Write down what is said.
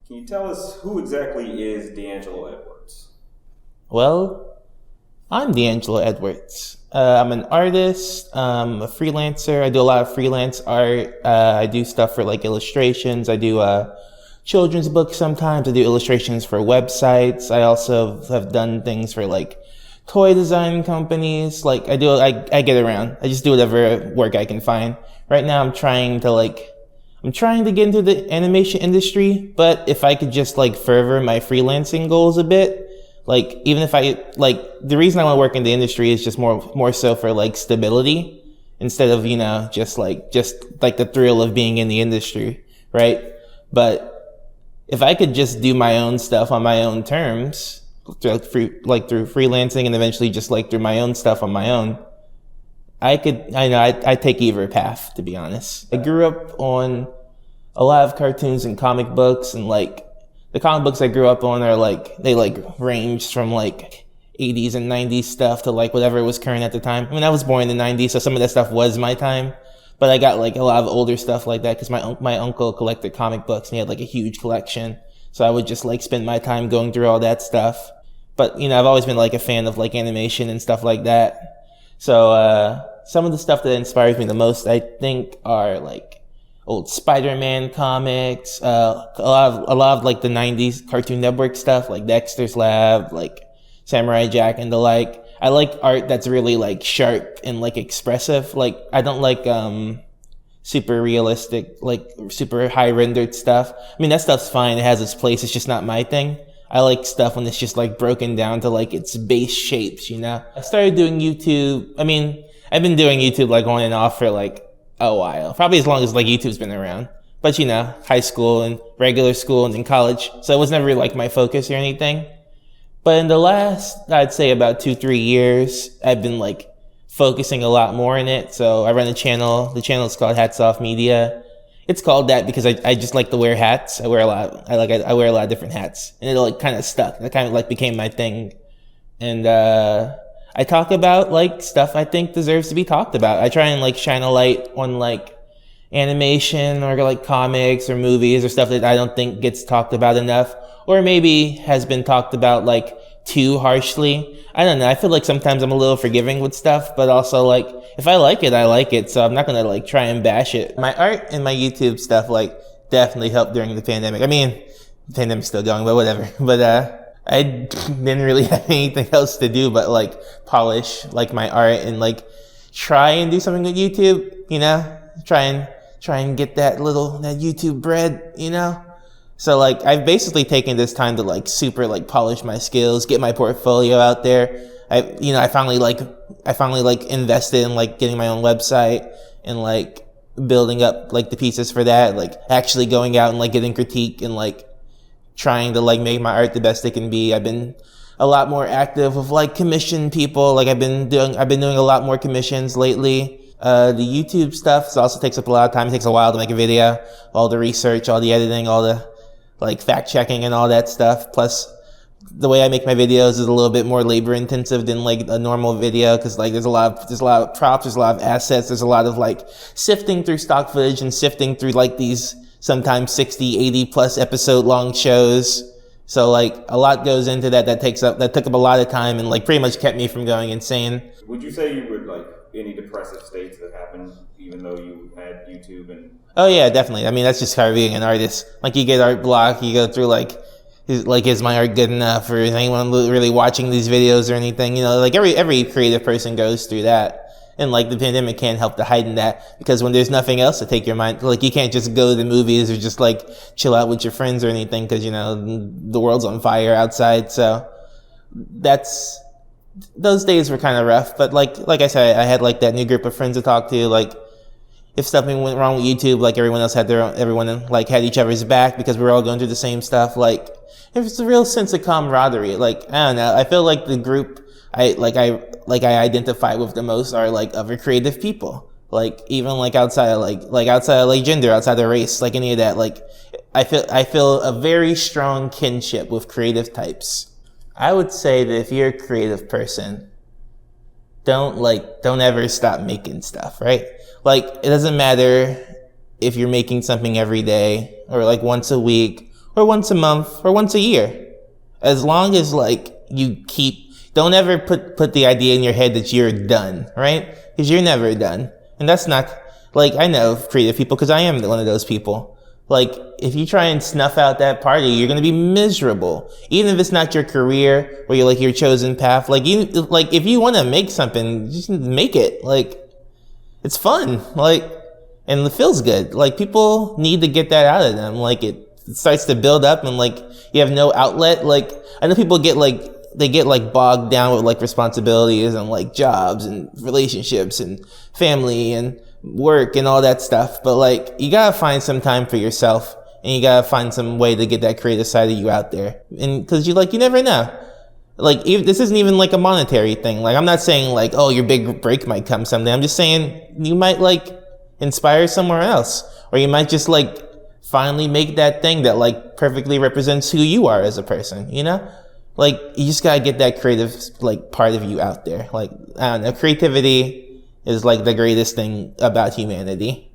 Can you tell us who exactly is D'Angelo Edwards? Well, I'm D'Angelo Edwards. I'm an artist, a freelancer. I do a lot of freelance art. I do stuff for like illustrations. I do children's books sometimes. I do illustrations for websites. I also have done things for like toy design companies. Like I get around. I just do whatever work I can find. Right now I'm trying to get into the animation industry, but if I could just like further my freelancing goals a bit, like even if the reason I want to work in the industry is just more so for like stability instead of, just like the thrill of being in the industry, right? But if I could just do my own stuff on my own terms, through freelancing and eventually just like through my own stuff on my own, I'd take either path, to be honest. I grew up on a lot of cartoons and comic books, and like the comic books I grew up on are like, they like ranged from like 80s and 90s stuff to like whatever was current at the time. I mean, I was born in the 90s, so some of that stuff was my time. But I got like a lot of older stuff like that because my uncle collected comic books and he had like a huge collection. So I would just like spend my time going through all that stuff. But, I've always been like a fan of like animation and stuff like that. So, some of the stuff that inspires me the most, I think, are like old Spider-Man comics, a lot of like the 90s Cartoon Network stuff, like Dexter's Lab, like Samurai Jack and the like. I like art that's really like sharp and like expressive. Like I don't like super realistic, like super high rendered stuff. I mean, that stuff's fine. It has its place. It's just not my thing. I like stuff when it's just like broken down to like its base shapes, I started doing YouTube. I mean, I've been doing YouTube like on and off for like a while, probably as long as like YouTube's been around. But high school and regular school and then college. So it was never like my focus or anything. But in the last, I'd say about 2-3 years, I've been like focusing a lot more in it. So I run a channel. The channel is called Hats Off Media. It's called that because I just like to wear hats. I wear a lot of different hats, and it like kind of stuck. That kind of like became my thing. And I talk about like stuff I think deserves to be talked about. I try and like shine a light on like animation or like comics or movies or stuff that I don't think gets talked about enough, or maybe has been talked about like too harshly. I don't know. I feel like sometimes I'm a little forgiving with stuff, but also like if I like it, I like it. So I'm not going to like try and bash it. My art and my YouTube stuff like definitely helped during the pandemic. I mean, the pandemic's still going, but whatever. But I didn't really have anything else to do but like polish like my art and like try and do something with YouTube, try and get that YouTube bread, So like I've basically taken this time to like super like polish my skills, get my portfolio out there. I finally invested in like getting my own website and like building up like the pieces for that, like actually going out and like getting critique and like trying to like make my art the best it can be. I've been a lot more active with like commission people. Like I've been doing a lot more commissions lately. The YouTube stuff also takes up a lot of time. It takes a while to make a video, all the research, all the editing, all the like fact checking and all that stuff. Plus the way I make my videos is a little bit more labor intensive than like a normal video. Cause like there's a lot of props, there's a lot of assets, there's a lot of like sifting through stock footage and sifting through like these sometimes 60, 80 plus episode long shows. So like a lot goes into that took up a lot of time and like pretty much kept me from going insane. Would you say you would like any depressive states that happened even though you had YouTube and... Oh yeah, definitely. I mean, that's just part of being an artist. Like you get art block, you go through like is my art good enough, or is anyone really watching these videos or anything? Like every creative person goes through that. And like the pandemic can't help to heighten that, because when there's nothing else to take your mind, like you can't just go to the movies or just like chill out with your friends or anything, because the world's on fire outside. So those days were kind of rough. But like I said, I had like that new group of friends to talk to. Like if something went wrong with YouTube, like everyone else had everyone like had each other's back because we were all going through the same stuff. Like it's a real sense of camaraderie. Like I don't know, I feel like the group I identify with the most are like other creative people. Like even like outside of gender, outside of race, like any of that. Like I feel a very strong kinship with creative types. I would say that if you're a creative person, don't ever stop making stuff, right? Like it doesn't matter if you're making something every day or like once a week or once a month or once a year. As long as like don't ever put the idea in your head that you're done, right? Because you're never done. And that's not, like, I know creative people because I am one of those people. Like, if you try and snuff out that party, you're going to be miserable. Even if it's not your career or your chosen path. Like, if you want to make something, just make it. Like, it's fun. Like, and it feels good. Like, people need to get that out of them. Like, it starts to build up and like, you have no outlet. Like, I know people get bogged down with like responsibilities and like jobs and relationships and family and work and all that stuff. But like, you gotta find some time for yourself and you gotta find some way to get that creative side of you out there. And cause you never know. Like, this isn't even like a monetary thing. Like, I'm not saying like, oh, your big break might come someday. I'm just saying you might like inspire somewhere else, or you might just like finally make that thing that like perfectly represents who you are as a person, you know? Like, you just gotta get that creative, like, part of you out there. Like, I don't know, creativity is like the greatest thing about humanity.